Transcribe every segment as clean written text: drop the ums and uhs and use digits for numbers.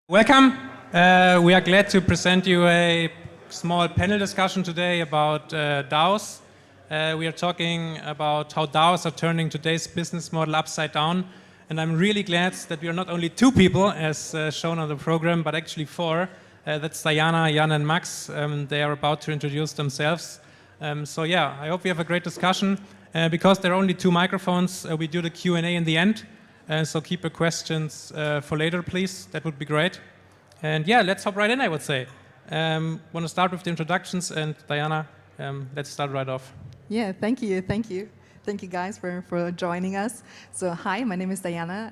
Welcome. We are glad to present you a small panel discussion today about DAOs. We are talking about how DAOs are turning today's business model upside down. And I'm really glad that we are not only two people, as shown on the program, but actually four. That's Diana, Jan, and Max. They are about to introduce themselves. So yeah, I hope we have a great discussion. Because there are only two microphones, we do the Q&A in the end. So keep your questions for later, please. That would be great. And yeah, let's hop right in, I would say. Want to start with the introductions, and Diana, let's start right off. Yeah, thank you. Thank you guys for joining us. So hi, my name is Diana.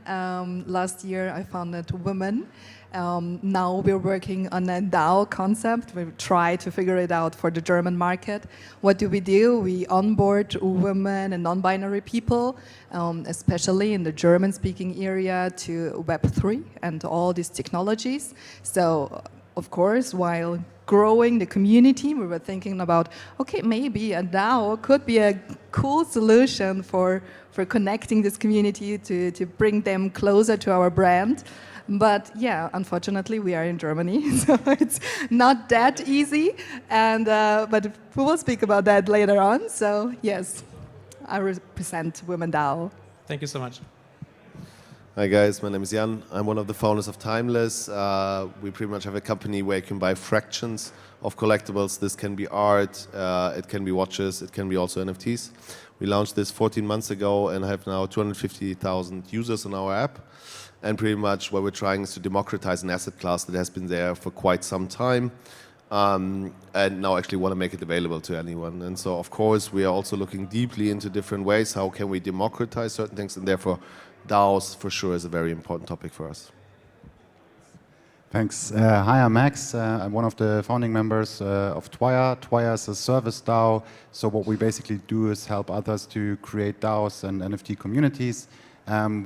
Last year I founded Women. Now we're working on a DAO concept. We try to figure it out for the German market. What do? We onboard women and non-binary people, especially in the German-speaking area, to Web3 and all these technologies. So, of course, while growing the community, we were thinking about, okay, maybe a DAO could be a cool solution for connecting this community to bring them closer to our brand. But yeah, unfortunately, we are in Germany, so it's not that easy. And but we will speak about that later on. So yes, I represent Women DAO. Thank you so much. Hi guys, my name is Jan. I'm one of the founders of Timeless. We pretty much have a company where you can buy fractions of collectibles. This can be art, it can be watches, it can be also NFTs. We launched this 14 months ago and have now 250,000 users on our app. And pretty much what we're trying is to democratize an asset class that has been there for quite some time, and now actually want to make it available to anyone. And so, of course, we are also looking deeply into different ways. How can we democratize certain things? And therefore, DAOs for sure is a very important topic for us. Thanks. Hi, I'm Max. I'm one of the founding members of Twire. Twire is a service DAO. So what we basically do is help others to create DAOs and NFT communities.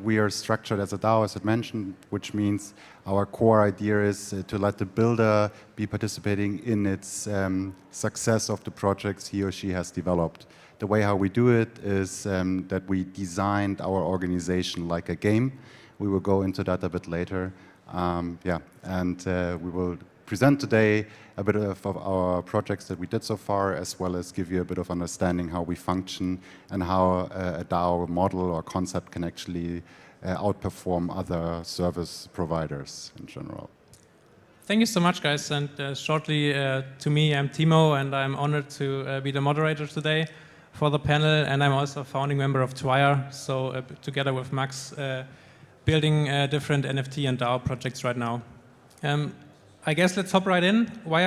We are structured as a DAO, as I mentioned, which means our core idea is to let the builder be participating in its success of the projects he or she has developed. The way how we do it is that we designed our organization like a game. We will go into that a bit later. We will present today a bit of our projects that we did so far, as well as give you a bit of understanding how we function and how a DAO model or concept can actually outperform other service providers in general. Thank you so much, guys. And shortly to me, I'm Timo, and I'm honored to be the moderator today for the panel. And I'm also a founding member of Twire, so together with Max, building different NFT and DAO projects right now. I guess let's hop right in. Why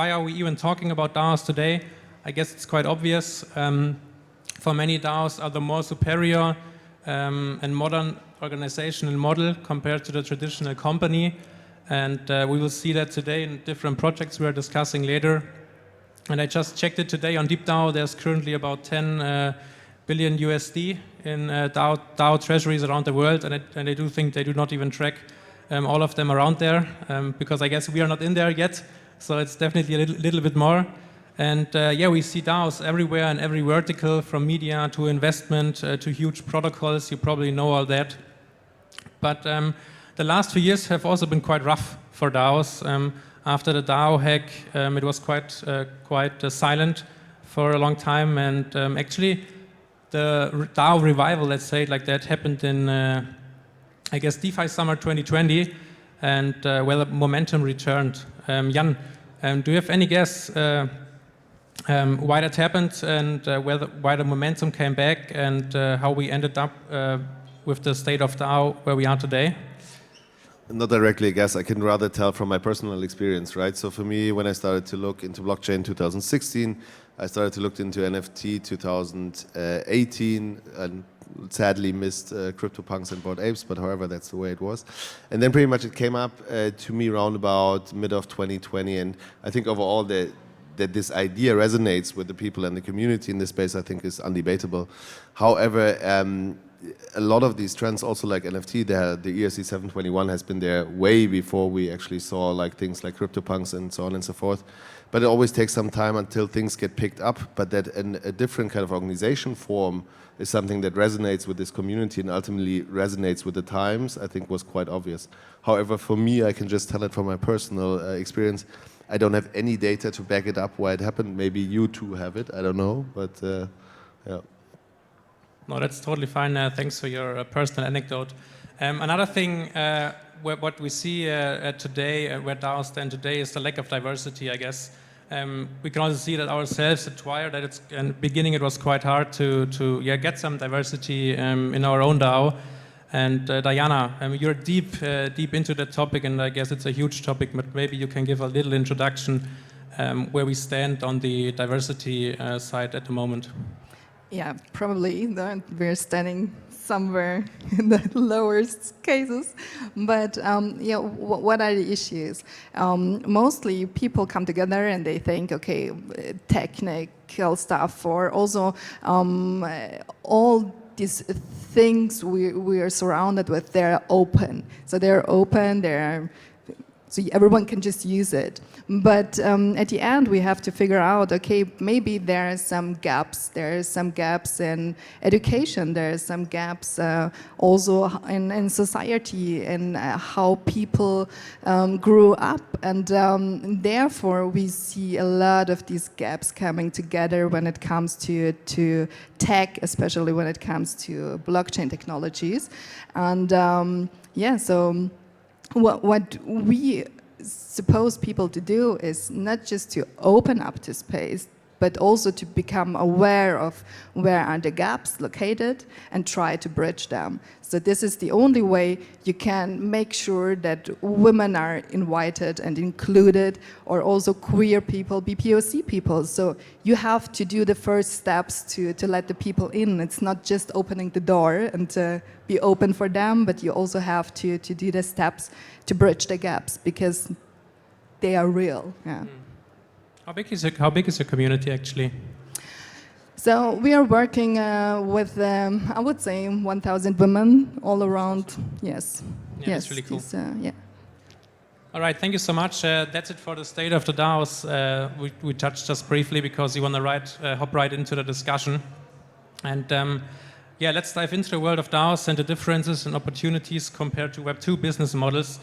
are we even talking about DAOs today? I guess it's quite obvious. For many, DAOs are the more superior and modern organizational model compared to the traditional company. And we will see that today in different projects we are discussing later. And I just checked it today on DeepDAO. There's currently about 10 billion USD in DAO treasuries around the world. And I do think they do not even track all of them around there, because I guess we are not in there yet, so it's definitely a little bit more. And yeah, we see DAOs everywhere in every vertical, from media to investment to huge protocols. You probably know all that. But the last few years have also been quite rough for DAOs. After the DAO hack, it was quite silent for a long time, and actually the DAO revival, let's say it like that, happened in I guess DeFi summer 2020, and where the momentum returned. Jan, do you have any guess why that happened, and why the momentum came back, and how we ended up with the state of DAO where we are today? Not directly a guess, I can rather tell from my personal experience, right? So for me, when I started to look into blockchain in 2016, I started to look into NFT 2018, and sadly missed CryptoPunks and Bored Apes, but however, that's the way it was. And then pretty much it came up to me around about mid of 2020, and I think overall that this idea resonates with the people and the community in this space, I think is undebatable. However, a lot of these trends, also like NFT, the ERC 721 has been there way before we actually saw like things like CryptoPunks and so on and so forth. But it always takes some time until things get picked up. But that a different kind of organization form is something that resonates with this community and ultimately resonates with the times, I think was quite obvious. However, for me, I can just tell it from my personal experience. I don't have any data to back it up why it happened. Maybe you two have it, I don't know, but yeah. No, that's totally fine. Thanks for your personal anecdote. Another thing, what we see today, where DAOs stand today, is the lack of diversity, I guess. We can also see that ourselves at Twire, that it's, in the beginning it was quite hard to get some diversity in our own DAO. And Diana, you're deep into that topic, and I guess it's a huge topic, but maybe you can give a little introduction where we stand on the diversity side at the moment. Yeah, probably we're standing somewhere in the lowest cases. But yeah, what are the issues? Mostly people come together and they think, okay, technical stuff, or also all these things we are surrounded with, they're open. So they're open, so everyone can just use it. But at the end, we have to figure out, okay, maybe there are some gaps. There are some gaps in education. There are some gaps also in society and how people grew up. And therefore, we see a lot of these gaps coming together when it comes to tech, especially when it comes to blockchain technologies. And yeah, so what we suppose people to do is not just to open up to space, but also to become aware of where are the gaps located and try to bridge them. So this is the only way you can make sure that women are invited and included, or also queer people, BPOC people. So you have to do the first steps to let the people in. It's not just opening the door and to be open for them, but you also have to do the steps to bridge the gaps, because they are real. Yeah. How big is your community actually? So we are working with, I would say, 1,000 women all around. Yes. Yeah, yes. That's really cool. Yeah. All right, thank you so much. That's it for the state of the DAOs. We touched just briefly because you want to hop right into the discussion. And yeah, let's dive into the world of DAOs and the differences and opportunities compared to Web2 business models.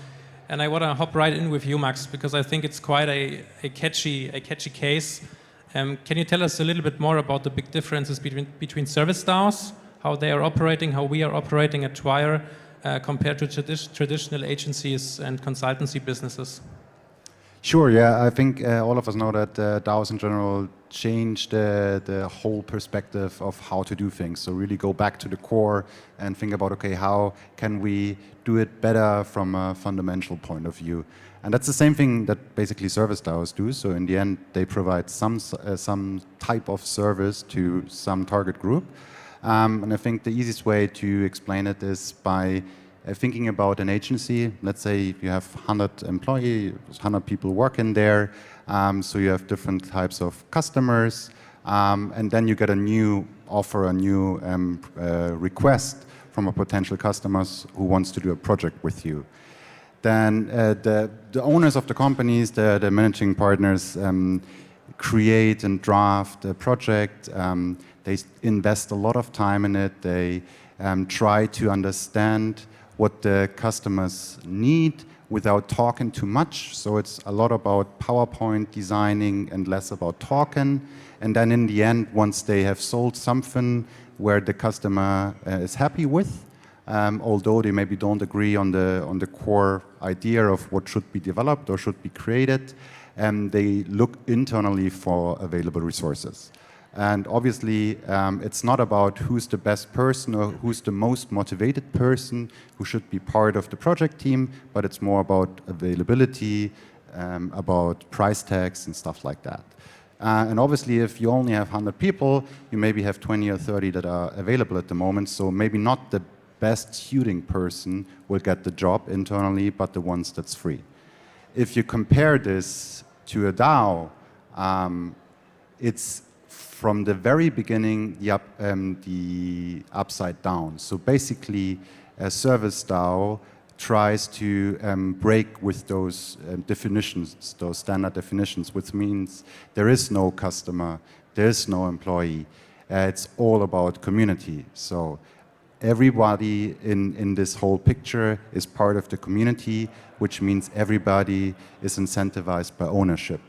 And I want to hop right in with you, Max, because I think it's quite a catchy case. Can you tell us a little bit more about the big differences between service DAOs, how they are operating, how we are operating at Twire, compared to traditional agencies and consultancy businesses? Sure, yeah. I think all of us know that DAOs in general change the whole perspective of how to do things. So really go back to the core and think about, okay, how can we do it better from a fundamental point of view? And that's the same thing that basically service DAOs do. So in the end, they provide some type of service to some target group. And I think the easiest way to explain it is by thinking about an agency. Let's say you have 100 employees, 100 people working there. So you have different types of customers. And then you get a new offer, a new request from a potential customer who wants to do a project with you. Then the owners of the companies, the managing partners, create and draft a project. They invest a lot of time in it. They try to understand what the customers need without talking too much. So it's a lot about PowerPoint designing and less about talking. And then in the end, once they have sold something where the customer is happy with, although they maybe don't agree on the core idea of what should be developed or should be created, they look internally for available resources. And obviously, it's not about who's the best person or who's the most motivated person who should be part of the project team, but it's more about availability, about price tags and stuff like that. And obviously, if you only have 100 people, you maybe have 20 or 30 that are available at the moment, so maybe not the best suiting person will get the job internally, but the ones that's free. If you compare this to a DAO, it's from the very beginning the upside down. So basically, a service DAO tries to break with those definitions, those standard definitions, which means there is no customer, there is no employee. It's all about community. So everybody in this whole picture is part of the community, which means everybody is incentivized by ownership.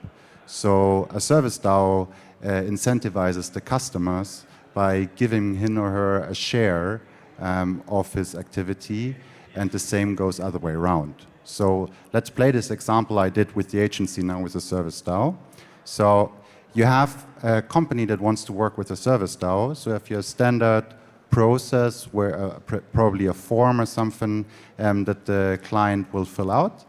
So a service DAO incentivizes the customers by giving him or her a share of his activity, and the same goes other way around. So let's play this example I did with the agency now with a service DAO. So you have a company that wants to work with a service DAO. So if you have a standard process where probably a form or something that the client will fill out,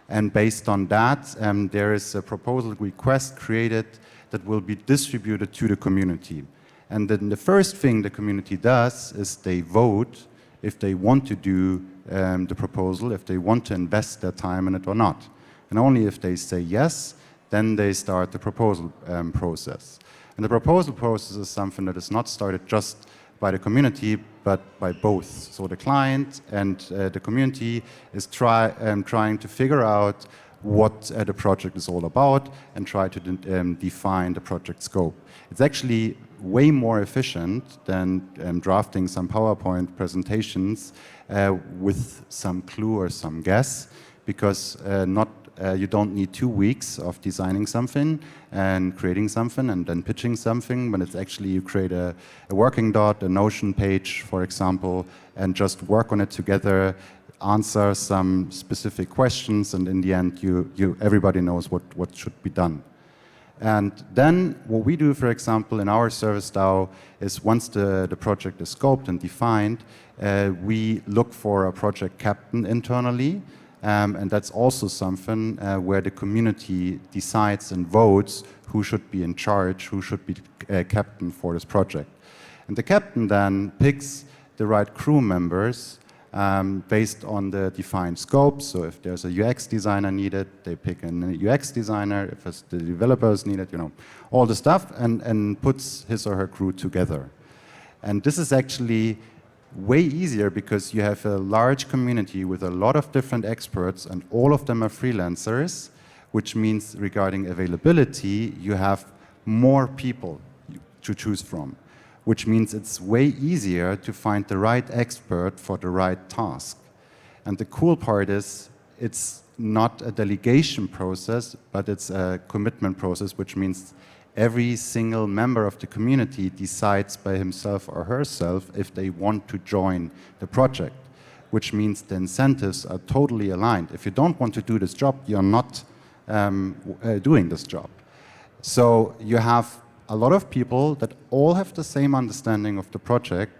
and based on that there is a proposal request created that will be distributed to the community. And then the first thing the community does is they vote if they want to do the proposal, if they want to invest their time in it or not. And only if they say yes, then they start the proposal process. And the proposal process is something that is not started just by the community, but by both. So the client and the community is trying to figure out what the project is all about and try to define the project scope. It's actually way more efficient than drafting some PowerPoint presentations with some clue or some guess, because you don't need 2 weeks of designing something and creating something and then pitching something, but it's actually you create a working dot, a Notion page, for example, and just work on it together, answer some specific questions, and in the end, everybody knows what should be done. And then what we do, for example, in our service DAO is once the project is scoped and defined, we look for a project captain internally. And that's also something where the community decides and votes who should be in charge, who should be captain for this project. And the captain then picks the right crew members based on the defined scope. So if there's a UX designer needed, they pick an UX designer. If the developers needed, all the stuff, and puts his or her crew together. And this is actually way easier because you have a large community with a lot of different experts, and all of them are freelancers, which means regarding availability, you have more people to choose from, which means it's way easier to find the right expert for the right task. And the cool part is it's not a delegation process, but it's a commitment process, which means every single member of the community decides by himself or herself if they want to join the project, which means the incentives are totally aligned. If you don't want to do this job, you're not doing this job. So you have a lot of people that all have the same understanding of the project,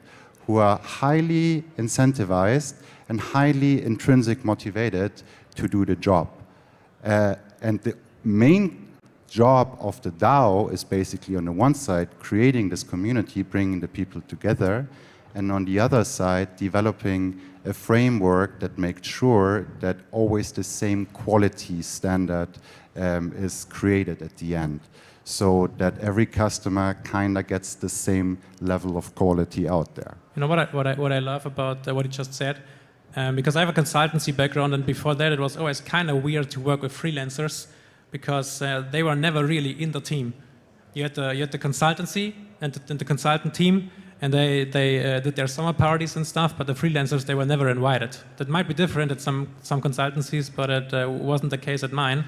who are highly incentivized and highly intrinsic motivated to do the job. And the main job of the DAO is basically, on the one side, creating this community, bringing the people together, and on the other side, developing a framework that makes sure that always the same quality standard is created at the end, so that every customer kind of gets the same level of quality out there. You know what I love about what you just said, because I have a consultancy background, and before that it was always kind of weird to work with freelancers, because they were never really in the team. You had the consultancy and the consultant team, and they did their summer parties and stuff, but the freelancers, they were never invited. That might be different at some consultancies, but it wasn't the case at mine.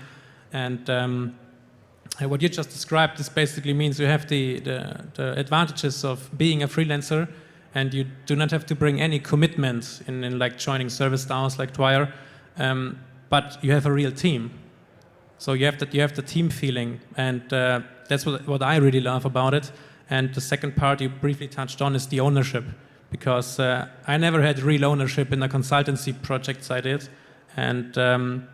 And what you just described, this basically means you have the advantages of being a freelancer, and you do not have to bring any commitment in like joining service DAOs like Twire, but you have a real team. So you have the team feeling, and that's what I really love about it. And the second part you briefly touched on is the ownership, because I never had real ownership in the consultancy projects I did, and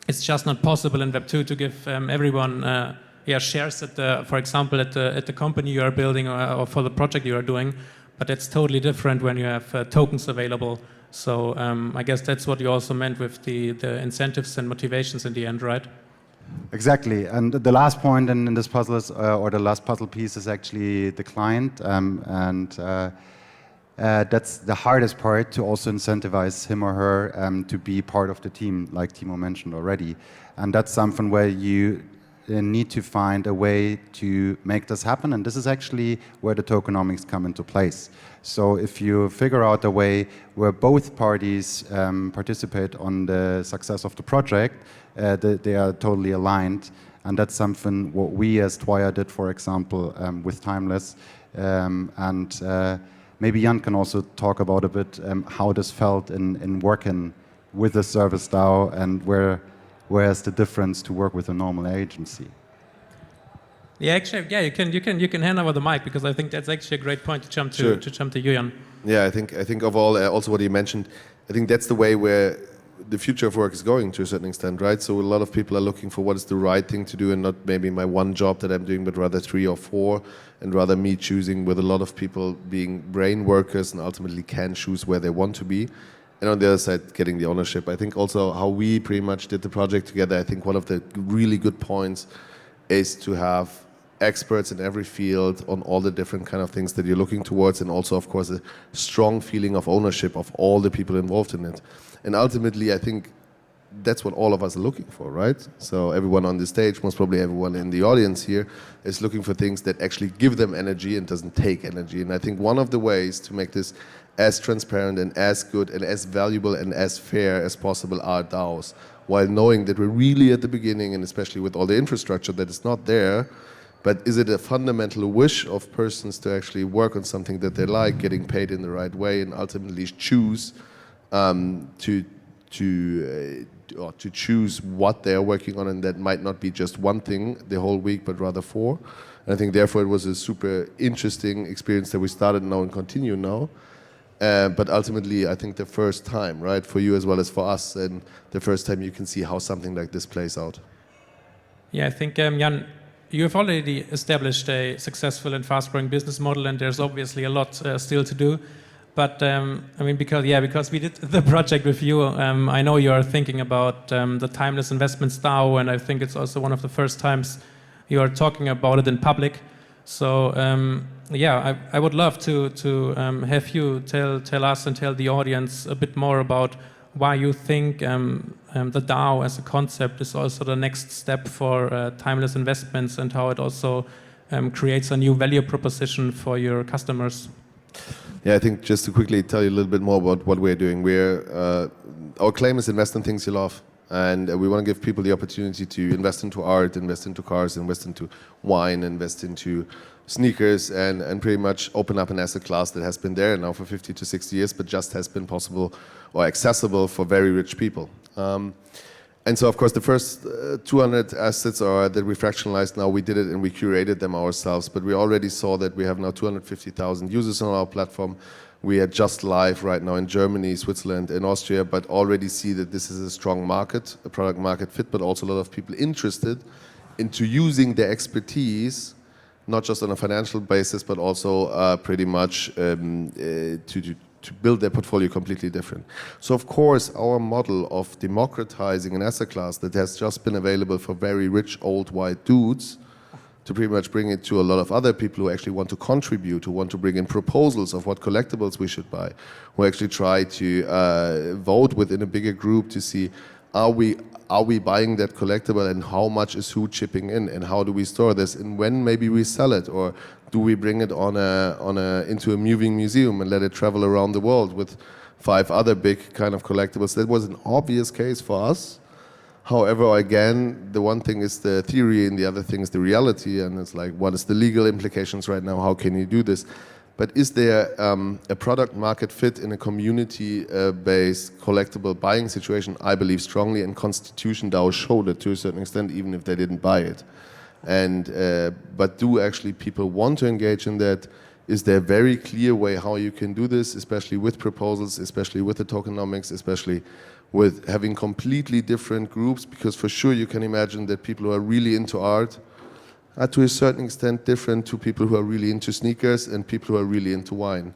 it's just not possible in Web2 to give everyone shares for example, at the company you are building or for the project you are doing. But it's totally different when you have tokens available. So I guess that's what you also meant with the incentives and motivations in the end, right? Exactly, and the last point in this puzzle is, or the last puzzle piece is actually the client, and that's the hardest part, to also incentivize him or her to be part of the team, like Timo mentioned already. And that's something where you need to find a way to make this happen, and this is actually where the tokenomics come into place. So if you figure out a way where both parties participate on the success of the project, they are totally aligned, and that's something what we as Twire did, for example, with Timeless, and maybe Jan can also talk about a bit how this felt in working with a service DAO, and where's the difference to work with a normal agency. Yeah, actually, yeah, you can hand over the mic, because I think that's actually a great point to jump to, Sure. to jump to you, Jan. Yeah, I think of all, also what you mentioned, I think that's the way where the future of work is going to a certain extent, right? So a lot of people are looking for what is the right thing to do, and not maybe my one job that I'm doing, but rather 3 or 4, and rather me choosing, with a lot of people being brain workers and ultimately can choose where they want to be. And on the other side, getting the ownership. I think also how we pretty much did the project together, I think one of the really good points is to have experts in every field on all the different kind of things that you're looking towards, and also, of course, a strong feeling of ownership of all the people involved in it. And ultimately, I think that's what all of us are looking for, right? So everyone on the stage, most probably everyone in the audience here, is looking for things that actually give them energy and doesn't take energy. And I think one of the ways to make this as transparent and as good and as valuable and as fair as possible are DAOs, while knowing that we're really at the beginning, and especially with all the infrastructure that is not there. But is it a fundamental wish of persons to actually work on something that they like, getting paid in the right way, and ultimately choose to choose what they are working on, and that might not be just one thing the whole week, but rather 4. And I think therefore it was a super interesting experience that we started now and continue now. But ultimately, I think the first time, right, for you as well as for us, and the first time you can see how something like this plays out. Yeah, I think, Jan, you have already established a successful and fast-growing business model, and there's obviously a lot still to do. But I mean, because we did the project with you, I know you are thinking about the Timeless Investments DAO, and I think it's also one of the first times you are talking about it in public. So yeah, I would love to have you tell us and tell the audience a bit more about why you think the DAO as a concept is also the next step for Timeless Investments, and how it also creates a new value proposition for your customers. Yeah, I think just to quickly tell you a little bit more about what we're doing. Our claim is invest in things you love. And we want to give people the opportunity to invest into art, invest into cars, invest into wine, invest into sneakers, and pretty much open up an asset class that has been there now for 50 to 60 years, but just has been possible or accessible for very rich people. And so, of course, the first 200 assets are that we fractionalized now. We did it and we curated them ourselves, but we already saw that we have now 250,000 users on our platform. We are just live right now in Germany, Switzerland, and Austria, but already see that this is a strong market, a product market fit, but also a lot of people interested into using their expertise, not just on a financial basis, but also pretty much to build their portfolio completely different. So of course, our model of democratizing an asset class that has just been available for very rich old white dudes, to pretty much bring it to a lot of other people who actually want to contribute, who want to bring in proposals of what collectibles we should buy, who actually try to vote within a bigger group to see, are we buying that collectible, and how much is who chipping in, and how do we store this, and when maybe we sell it, or do we bring it into a moving museum and let it travel around the world with 5 other big kind of collectibles. That was an obvious case for us. However, again, the one thing is the theory and the other thing is the reality, and it's like, what is the legal implications right now? How can you do this? But is there a product market fit in a community-based collectible buying situation? I believe strongly, and Constitution DAO showed it to a certain extent, even if they didn't buy it. And but do actually people want to engage in that? Is there a very clear way how you can do this, especially with proposals, especially with the tokenomics, especially with having completely different groups? Because for sure you can imagine that people who are really into art are to a certain extent different to people who are really into sneakers and people who are really into wine.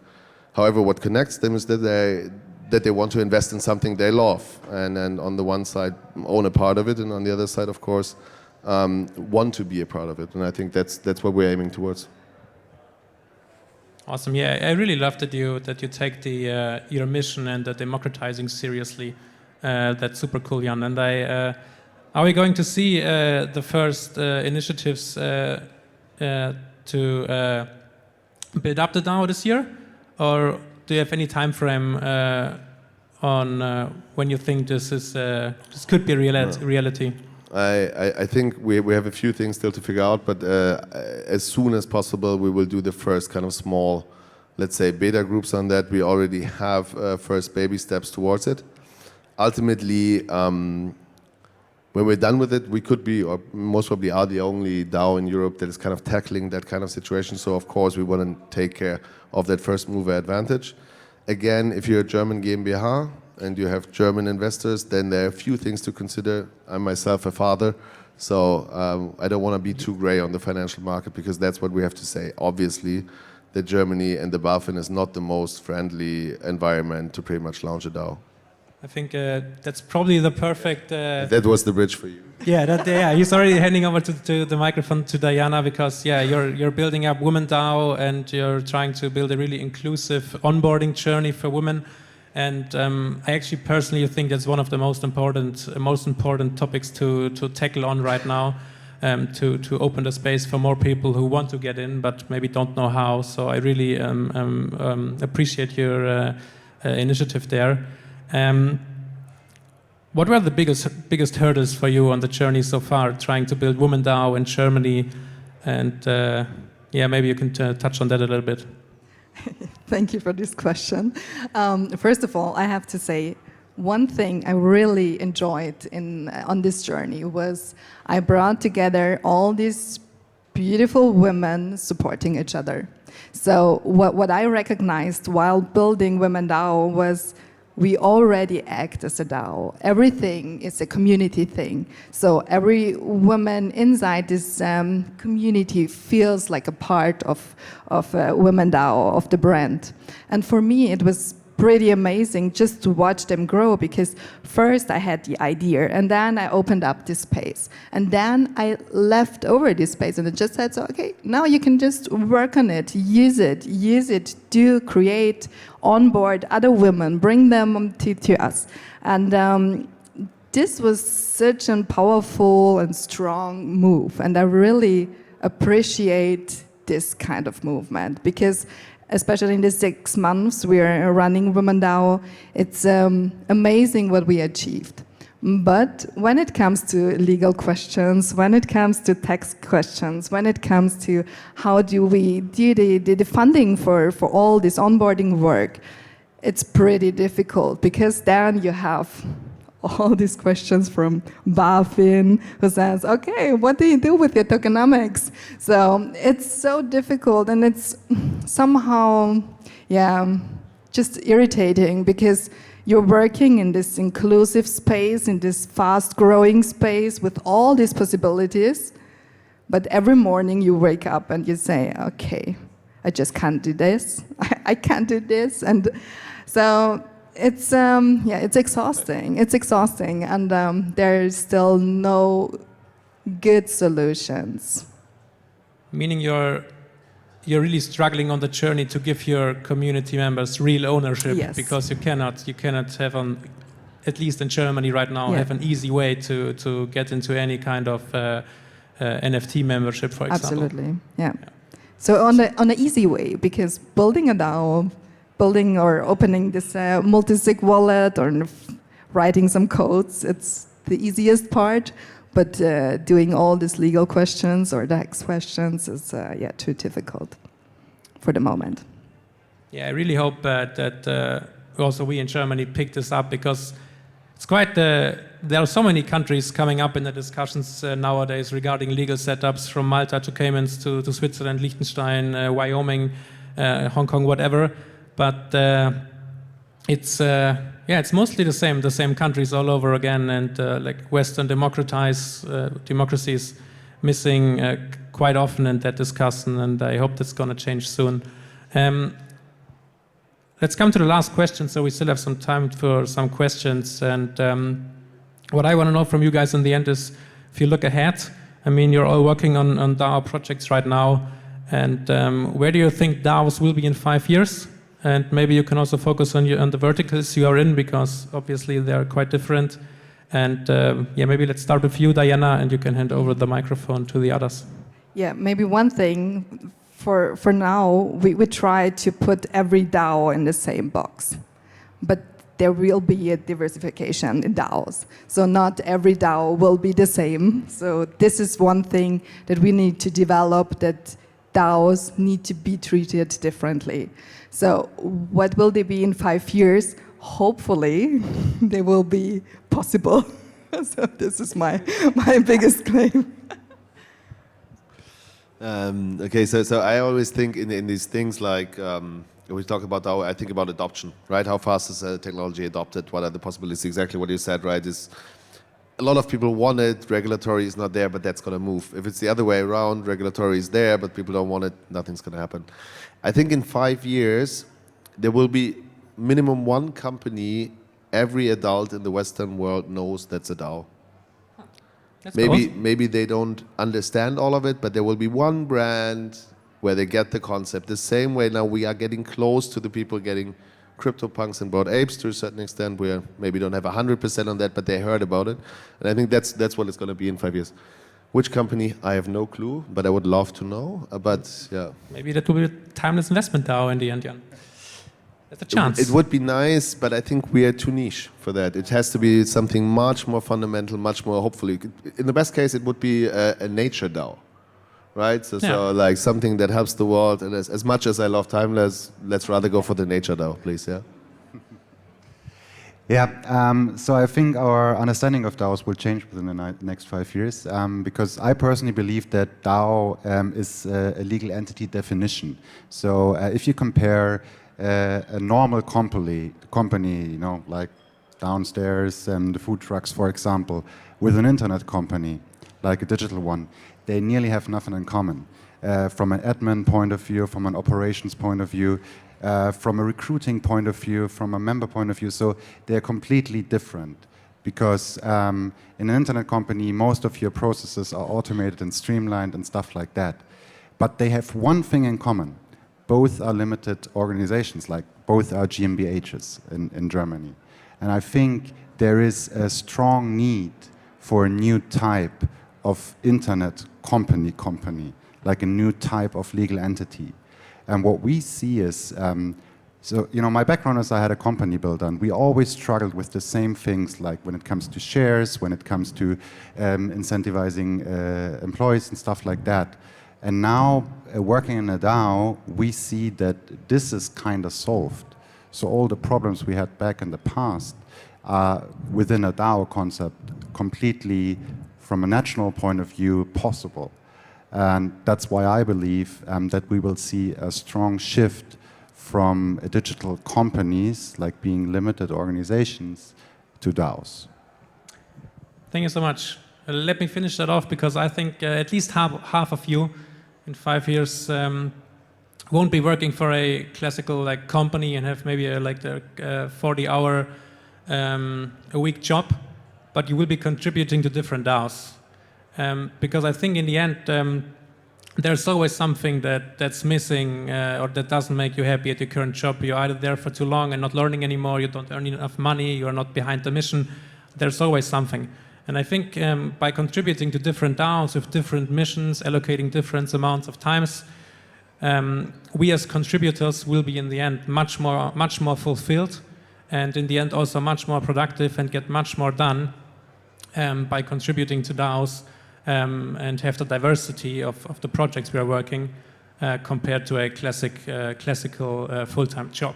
However, what connects them is that they want to invest in something they love, and on the one side own a part of it, and on the other side, of course, want to be a part of it, and I think that's what we're aiming towards. Awesome. Yeah, I really love that you take the your mission and the democratizing seriously. That's super cool, Jan. And are we going to see the first initiatives to build up the DAO this year, or do you have any time frame on when you think this could be reality? I think we have a few things still to figure out, but as soon as possible we will do the first kind of small, let's say, beta groups on that. We already have first baby steps towards it. Ultimately, when we're done with it, we could be, or most probably are, the only DAO in Europe that is kind of tackling that kind of situation. So of course we want to take care of that first mover advantage. Again, if you're a German GmbH and you have German investors, then there are a few things to consider. I'm myself a father, so I don't want to be too gray on the financial market, because that's what we have to say. Obviously, that Germany and the BaFin is not the most friendly environment to pretty much launch a DAO. I think that's probably the perfect... that was the bridge for you. Yeah, he's already handing over to the microphone to Diana, because you're building up Women DAO and you're trying to build a really inclusive onboarding journey for women. And I actually personally think that's one of the most important topics to tackle on right now, to open the space for more people who want to get in but maybe don't know how. So I really appreciate your initiative there. What were the biggest hurdles for you on the journey so far, trying to build Women DAO in Germany? And maybe you can touch on that a little bit. Thank you for this question. First of all, I have to say, one thing I really enjoyed on this journey was I brought together all these beautiful women supporting each other. So what I recognized while building Women DAO was we already act as a DAO. Everything is a community thing. So every woman inside this community feels like a part of Women DAO, of the brand. And for me, it was pretty amazing just to watch them grow, because first I had the idea, and then I opened up this space, and then I left over this space, and it just said, so okay, now you can just work on it, use it, do, create, onboard other women, bring them to us. And this was such a powerful and strong move, and I really appreciate this kind of movement, because especially in the 6 months we are running Women DAO, it's amazing what we achieved. But when it comes to legal questions, when it comes to tax questions, when it comes to how do we do the funding for all this onboarding work, it's pretty difficult, because then you have all these questions from BaFin, who says, okay, what do you do with your tokenomics? So it's so difficult, and it's somehow, just irritating, because you're working in this inclusive space, in this fast-growing space with all these possibilities, but every morning you wake up and you say, okay, I just can't do this, I can't do this, and so it's exhausting, and there's still no good solutions. Meaning you're really struggling on the journey to give your community members real ownership, yes. Because you cannot have at least in Germany right now, have an easy way to get into any kind of NFT membership, for example. Absolutely, yeah. So on the easy way, because building a DAO, building or opening this multi-sig wallet or writing some codes, it's the easiest part, but doing all these legal questions or tax questions is too difficult for the moment. Yeah, I really hope that also we in Germany pick this up, because it's quite there are so many countries coming up in the discussions nowadays regarding legal setups, from Malta to Caymans to Switzerland, Liechtenstein, Wyoming, Hong Kong, whatever. But it's mostly the same countries all over again, and like Western democracies missing quite often in that discussion, and I hope that's going to change soon. Let's come to the last question, so we still have some time for some questions. And what I want to know from you guys in the end is, if you look ahead, I mean, you're all working on DAO projects right now. And where do you think DAOs will be in 5 years? And maybe you can also focus on the verticals you are in, because obviously they are quite different. And yeah, maybe let's start with you, Diana, and you can hand over the microphone to the others. Yeah, maybe one thing for now, we try to put every DAO in the same box. But there will be a diversification in DAOs. So not every DAO will be the same. So this is one thing that we need to develop, that DAOs need to be treated differently. So what will they be in 5 years? Hopefully, they will be possible. So this is my biggest claim. Okay, so I always think in these things like, when we talk about DAO, I think about adoption, right? How fast is technology adopted? What are the possibilities? Exactly what you said, right? Is a lot of people want it, regulatory is not there, but that's going to move. If it's the other way around, regulatory is there, but people don't want it, nothing's going to happen. I think in 5 years, there will be minimum one company every adult in the Western world knows that's a DAO. Maybe they don't understand all of it, but there will be one brand where they get the concept. The same way now we are getting close to the people getting CryptoPunks and Bored Apes to a certain extent. We maybe don't have 100% on that, but they heard about it. And I think that's what it's going to be in 5 years. Which company? I have no clue, but I would love to know. But yeah. Maybe that will be a timeless investment DAO in the end, Jan. There's a chance. It would be nice, but I think we are too niche for that. It has to be something much more fundamental, much more hopefully. In the best case, it would be a nature DAO, right? So like something that helps the world. And as much as I love Timeless, let's rather go for the nature DAO, please, yeah? Yeah, so I think our understanding of DAOs will change within the next 5 years, because I personally believe that DAO is a legal entity definition. So if you compare a normal company, you know, like downstairs and the food trucks, for example, with an internet company, like a digital one, they nearly have nothing in common. From an admin point of view, from an operations point of view, from a recruiting point of view, from a member point of view. So they're completely different, because in an internet company, most of your processes are automated and streamlined and stuff like that. But they have one thing in common. Both are limited organizations, like both are GmbHs in Germany. And I think there is a strong need for a new type of internet company, like a new type of legal entity. And what we see is, so, you know, my background is I had a company builder, and we always struggled with the same things, like when it comes to shares, when it comes to incentivizing employees and stuff like that. And now, working in a DAO, we see that this is kind of solved. So all the problems we had back in the past are, within a DAO concept, completely, from a national point of view, possible. And that's why I believe that we will see a strong shift from digital companies, like being limited organizations, to DAOs. Thank you so much. Let me finish that off, because I think at least half of you in 5 years won't be working for a classical like company and have maybe a 40-hour a week job, but you will be contributing to different DAOs. Because I think in the end, there's always something that's missing or that doesn't make you happy at your current job. You're either there for too long and not learning anymore, you don't earn enough money, you're not behind the mission. There's always something. And I think by contributing to different DAOs with different missions, allocating different amounts of times, we as contributors will be in the end much more fulfilled, and in the end also much more productive and get much more done by contributing to DAOs and have the diversity of the projects we are working compared to a classical full-time job.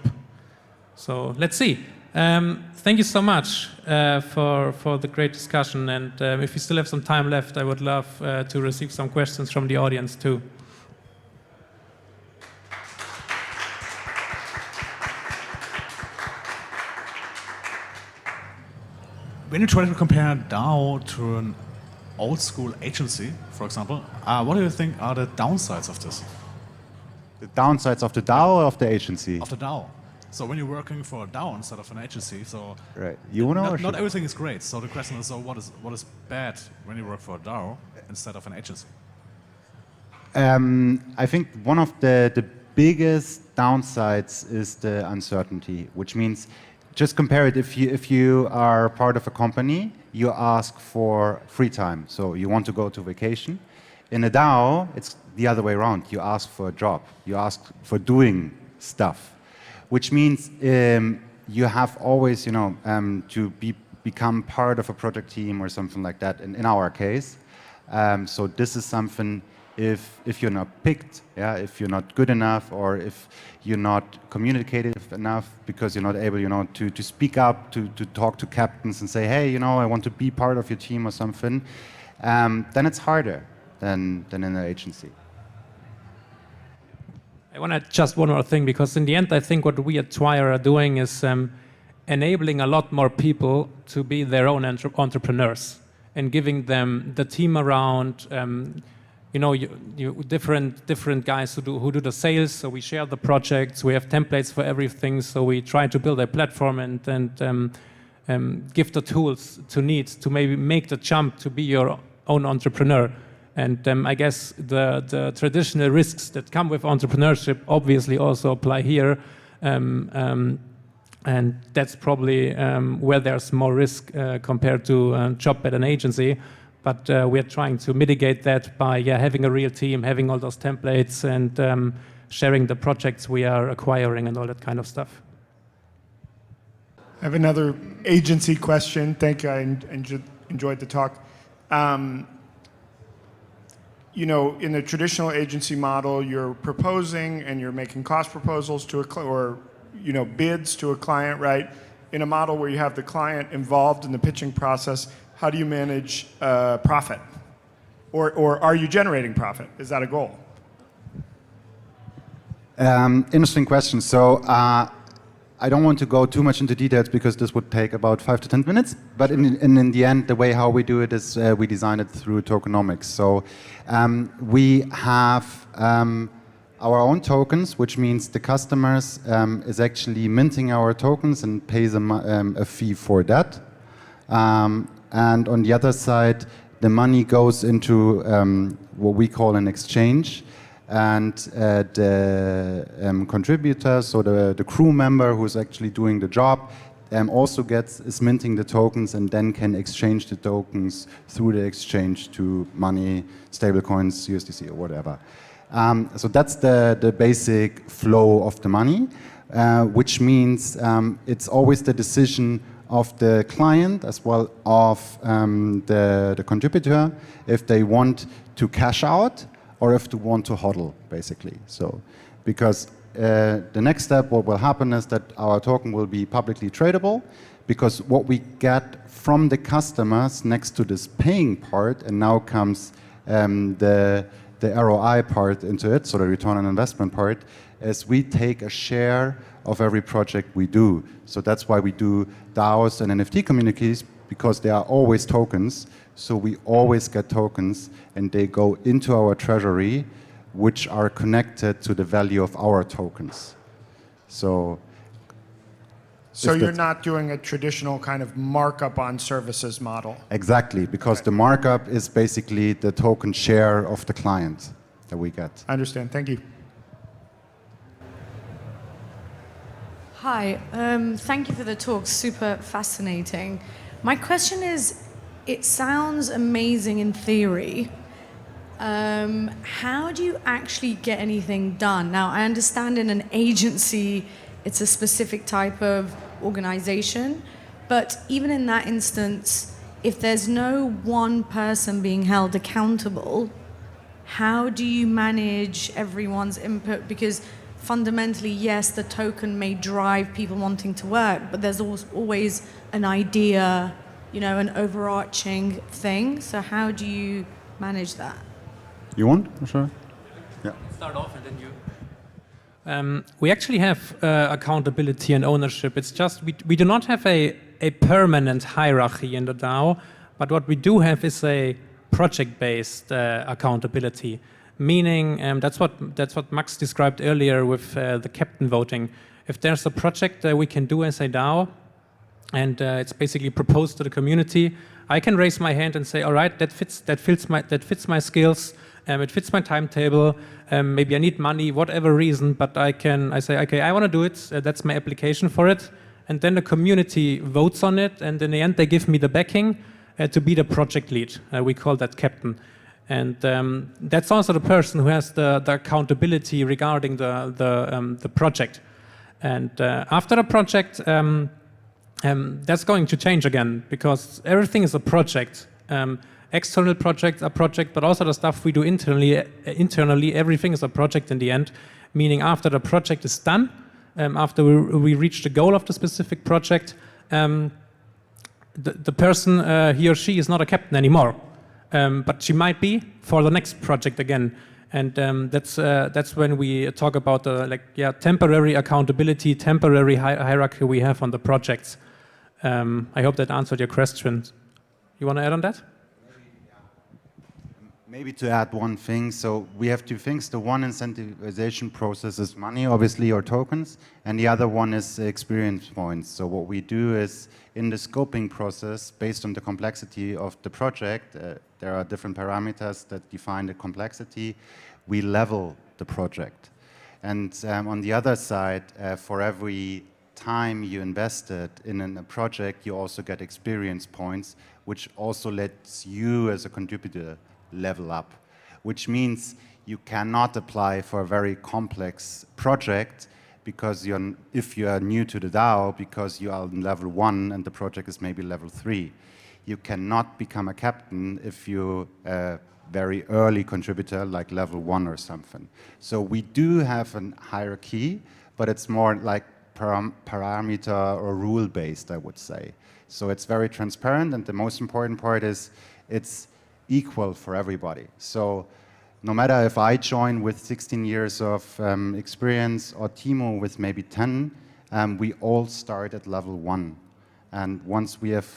So let's see. Thank you so much for the great discussion, and if you still have some time left, I would love to receive some questions from the audience too. When you try to compare DAO to an old school agency, for example, what do you think are the downsides of this? The downsides of the DAO or of the agency? Of the DAO. So when you're working for a DAO instead of an agency, so Right. You want to? not everything is great. So the question is, so what is bad when you work for a DAO instead of an agency? I think one of the biggest downsides is the uncertainty, which means just compare it. If you are part of a company, you ask for free time, so you want to go to vacation. In a DAO, it's the other way around. You ask for a job. You ask for doing stuff, which means you have always, to become part of a project team or something like that. In our case, so this is something. If you're not picked, if you're not good enough, or if you're not communicative enough because you're not able, to speak up, to talk to captains and say, hey, I want to be part of your team or something, then it's harder than in an agency. I want to just one more thing, because in the end, I think what we at Twire are doing is enabling a lot more people to be their own entrepreneurs and giving them the team around. Different guys who do the sales. So we share the projects. We have templates for everything. So we try to build a platform and give the tools to maybe make the jump to be your own entrepreneur. And I guess the traditional risks that come with entrepreneurship obviously also apply here. And that's probably where there's more risk compared to a job at an agency. But we're trying to mitigate that by having a real team, having all those templates, and sharing the projects we are acquiring and all that kind of stuff. I have another agency question. Thank you. I enjoyed the talk. In the traditional agency model, you're proposing and you're making cost proposals to bids to a client, right? In a model where you have the client involved in the pitching process, how do you manage profit? Or are you generating profit? Is that a goal? Interesting question. So I don't want to go too much into details because this would take about 5 to 10 minutes. But in the end, the way how we do it is we design it through tokenomics. So we have our own tokens, which means the customers is actually minting our tokens and pays them a fee for that. And on the other side, the money goes into what we call an exchange. And the contributor, so the crew member who's actually doing the job, also is minting the tokens and then can exchange the tokens through the exchange to money, stablecoins, USDC, or whatever. So that's the basic flow of the money, which means it's always the decision of the client as well of the contributor if they want to cash out or if they want to hodl, basically. So, because the next step, what will happen is that our token will be publicly tradable, because what we get from the customers next to this paying part, and now comes the ROI part into it, so the return on investment part, is we take a share of every project we do. So that's why we do DAOs and NFT communities, because they are always tokens. So we always get tokens and they go into our treasury, which are connected to the value of our tokens. So you're not doing a traditional kind of markup on services model? Exactly, because the markup is basically the token share of the client that we get. I understand. Thank you. Hi, thank you for the talk, super fascinating. My question is, it sounds amazing in theory. How do you actually get anything done? Now, I understand in an agency, it's a specific type of organization, but even in that instance, if there's no one person being held accountable, how do you manage everyone's input? Because fundamentally, yes, the token may drive people wanting to work, but there's always an idea, an overarching thing. So how do you manage that? You want? Sure. Yeah. Start off and then you. We actually have accountability and ownership. It's just we do not have a permanent hierarchy in the DAO, but what we do have is a project-based accountability. Meaning, that's what Max described earlier with the captain voting. if there's a project we can do as a DAO, and it's basically proposed to the community, I can raise my hand and say, all right, that fits my skills, it fits my timetable, maybe I need money, whatever reason, but I say, okay, I want to do it, that's my application for it, and then the community votes on it, and in the end they give me the backing to be the project lead. We call that captain. And that's also the person who has the accountability regarding the project. And after the project, that's going to change again, because everything is a project. External projects are project, but also the stuff we do internally, everything is a project in the end, meaning after the project is done, after we reach the goal of the specific project, the person, he or she, is not a captain anymore, but she might be for the next project again. And that's when we talk about the temporary accountability, temporary hierarchy we have on the projects. I hope that answered your question. You want to add on that? Maybe to add one thing, so we have two things. The one incentivization process is money, obviously, or tokens, and the other one is experience points. So what we do is, in the scoping process, based on the complexity of the project, there are different parameters that define the complexity, we level the project. And on the other side, for every time you invested in a project, you also get experience points, which also lets you as a contributor level up, which means you cannot apply for a very complex project because if you are new to the DAO, because you are on level 1 and the project is maybe level 3. You cannot become a captain if you're a very early contributor, like level 1 or something. So we do have a hierarchy, but it's more like parameter or rule-based, I would say. So it's very transparent, and the most important part is it's equal for everybody. So no matter if I join with 16 years of experience or Timo with maybe 10, we all start at level 1. And once we have,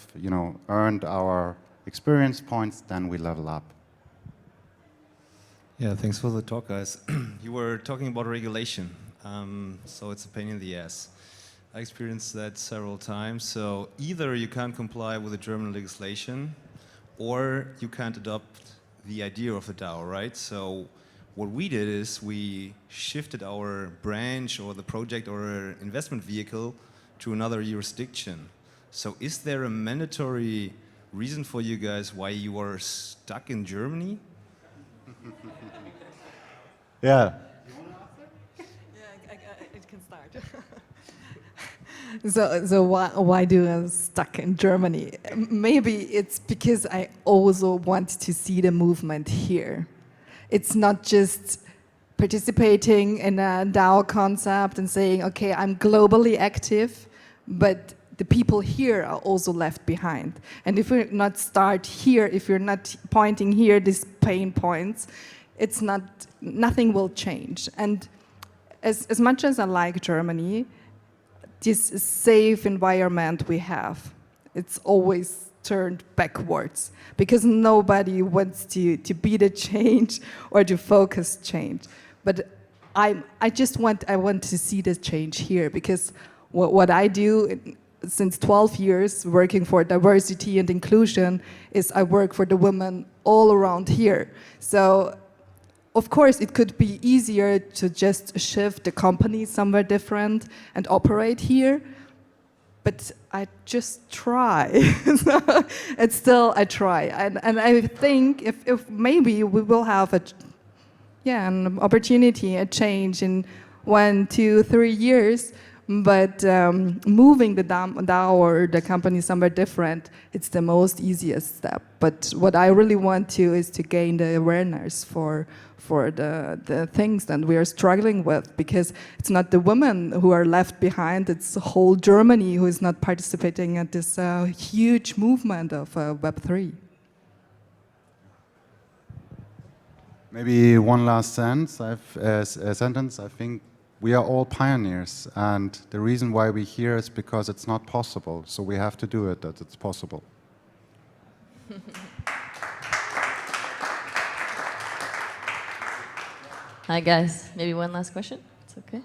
earned our experience points, then we level up. Yeah, thanks for the talk, guys. You were talking about regulation, so it's a pain in the ass. I experienced that several times. So either you can't comply with the German legislation, or you can't adopt the idea of the DAO, right? So what we did is we shifted our branch or the project or investment vehicle to another jurisdiction. So is there a mandatory reason for you guys why you are stuck in Germany? Yeah. Yeah, it can start. So why do I stuck in Germany? Maybe it's because I also want to see the movement here. It's not just participating in a DAO concept and saying, okay, I'm globally active, but the people here are also left behind. And if we not start here, if you're not pointing here these pain points, nothing will change. And as much as I like Germany, this safe environment we have, it's always turned backwards because nobody wants to be the change or to focus change. But I want to see the change here because what I do since 12 years working for diversity and inclusion is I work for the women all around here. So of course, it could be easier to just shift the company somewhere different and operate here, but I just try. It's still I try, and I think if maybe we will have an opportunity, a change in 1, 2, 3 years. But moving the DAO or the company somewhere different, it's the most easiest step. But what I really want to is to gain the awareness for the things that we are struggling with, because it's not the women who are left behind, it's the whole Germany who is not participating at this huge movement of Web3. Maybe one last sentence. I think we are all pioneers, and the reason why we're here is because it's not possible. So we have to do it that it's possible. Hi guys, maybe one last question. It's okay.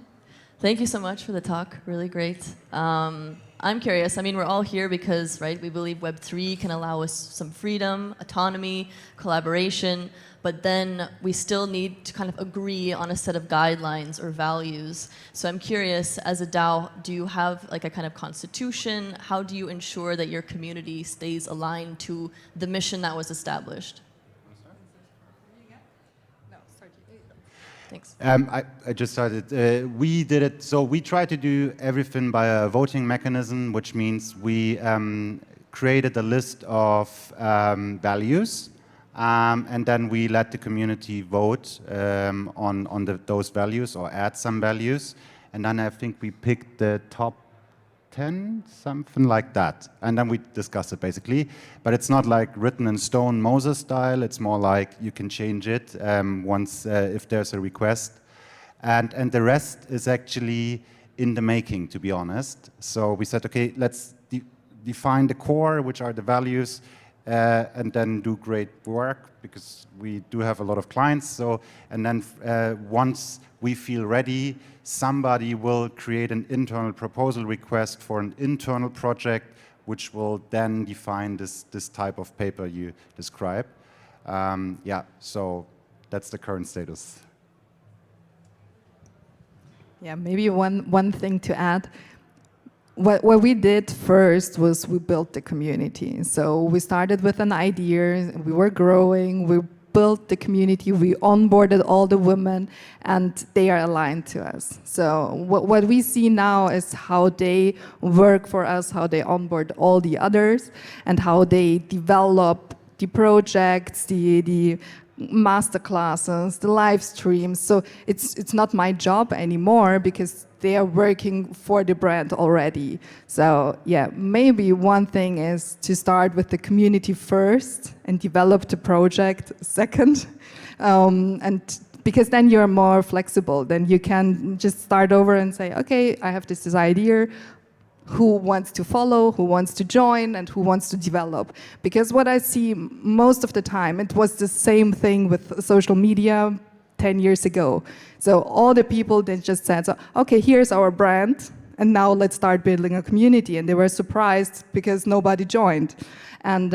Thank you so much for the talk. Really great. I'm curious. I mean, we're all here because, right, we believe Web3 can allow us some freedom, autonomy, collaboration, but then we still need to kind of agree on a set of guidelines or values. So I'm curious, as a DAO, do you have like a kind of constitution? How do you ensure that your community stays aligned to the mission that was established? Thanks. I just started. We did it, so we tried to do everything by a voting mechanism, which means we created a list of values, and then we let the community vote on those values or add some values. And then I think we picked the top 10, something like that. And then we discuss it basically. But it's not like written in stone Moses style. It's more like you can change it once if there's a request. And the rest is actually in the making, to be honest. So we said, okay, let's define the core, which are the values, and then do great work, because we do have a lot of clients. So, and then once we feel ready, somebody will create an internal proposal request for an internal project, which will then define this type of paper you describe. Yeah, so that's the current status. Yeah, maybe one thing to add. What we did first was we built the community. So we started with an idea, we were growing, we built the community, we onboarded all the women, and they are aligned to us. So what we see now is how they work for us, how they onboard all the others, and how they develop the projects, the master classes, the live streams. So it's not my job anymore, because they are working for the brand already. So yeah, maybe one thing is to start with the community first and develop the project second. And because then you're more flexible, then you can just start over and say, okay, I have this idea, who wants to follow, who wants to join, and who wants to develop. Because what I see most of the time, it was the same thing with social media 10 years ago. So all the people, they just said, so, okay, here's our brand, and now let's start building a community. And they were surprised because nobody joined. And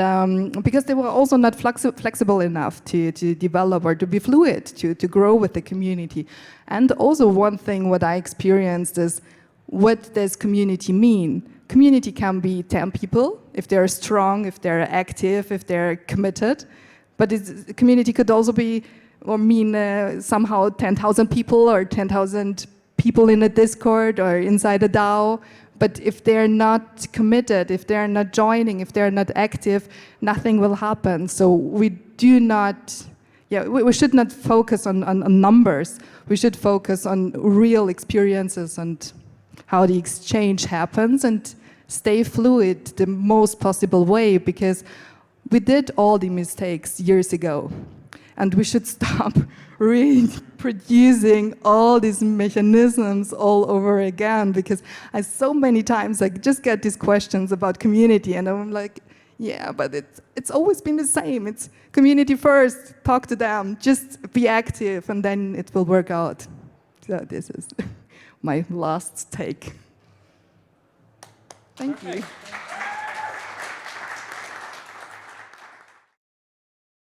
because they were also not flexible enough to develop or to be fluid, to grow with the community. And also one thing what I experienced is, what does community mean? Community can be 10 people, if they're strong, if they're active, if they're committed. But community could also be, or mean somehow 10,000 people or 10,000 people in a Discord or inside a DAO. But if they're not committed, if they're not joining, if they're not active, nothing will happen. So we do not, we should not focus on numbers. We should focus on real experiences and how the exchange happens, and stay fluid the most possible way, because we did all the mistakes years ago. And we should stop reproducing all these mechanisms all over again, because so many times I just get these questions about community, and I'm like, yeah, but it's always been the same. It's community first, talk to them, just be active, and then it will work out. So this is my last take. Thank you.